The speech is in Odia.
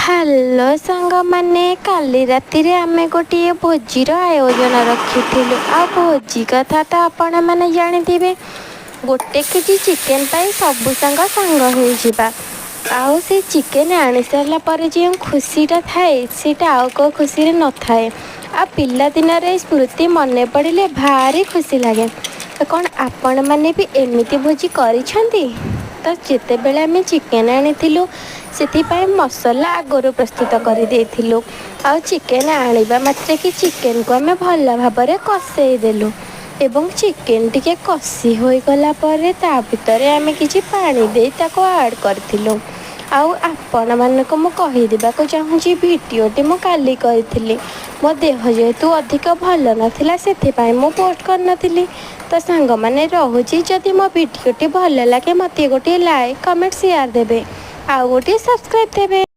ହ୍ୟାଲୋ ସାଙ୍ଗମାନେ, କାଲି ରାତିରେ ଆମେ ଗୋଟିଏ ଭୋଜିର ଆୟୋଜନ ରଖିଥିଲୁ। ଆଉ ଭୋଜି କଥା ତ ଆପଣମାନେ ଜାଣିଥିବେ। 1 କେଜି ଚିକେନ୍ ପାଇଁ ସବୁ ସାଙ୍ଗ ହୋଇଯିବା। ଆଉ ସେ ଚିକେନ୍ ଆଣି ସାରିଲା ପରେ ଯେଉଁ ଖୁସିଟା ଥାଏ ସେଇଟା ଆଉ କେଉଁ ଖୁସିରେ ନଥାଏ। ଆଉ ପିଲାଦିନର ଏଇ ସ୍ମୃତି ମନେ ପଡ଼ିଲେ ଭାରି ଖୁସି ଲାଗେ। ତ କ'ଣ ଆପଣମାନେ ବି ଏମିତି ଭୋଜି କରିଛନ୍ତି? ତ ଯେତେବେଳେ ଆମେ ଚିକେନ୍ ଆଣିଥିଲୁ ସେଥିପାଇଁ ମସଲା ଆଗରୁ ପ୍ରସ୍ତୁତ କରିଦେଇଥିଲୁ। ଆଉ ଚିକେନ୍ ଆଣିବା ମାତ୍ରକେ ଚିକେନ୍କୁ ଆମେ ଭଲ ଭାବରେ କଷେଇ ଦେଲୁ ଏବଂ ଚିକେନ୍ ଟିକେ କଷି ହୋଇଗଲା ପରେ ତା ଭିତରେ ଆମେ କିଛି ପାଣି ଦେଇ ତାକୁ ଆଡ଼୍ କରିଥିଲୁ। ଆଉ ଆପଣମାନଙ୍କୁ ମୁଁ କହିଦେବାକୁ ଚାହୁଁଛି, ଭିଡ଼ିଓଟି ମୁଁ କାଲି କରିଥିଲି। ମୋ ଦେହ ଯେହେତୁ ଅଧିକ ଭଲ ନଥିଲା ସେଥିପାଇଁ ମୁଁ ପୋଷ୍ଟ କରିନଥିଲି। ତ ସାଙ୍ଗମାନେ ରହୁଛି, ଯଦି ମୋ ଭିଡ଼ିଓଟି ଭଲ ଲାଗେ ମୋତେ ଗୋଟିଏ ଲାଇକ୍, କମେଣ୍ଟ, ସେୟାର ଦେବେ। ଆଉ ଗୋଟିଏ ସବସ୍କ୍ରାଇବ୍ ଦେବେ।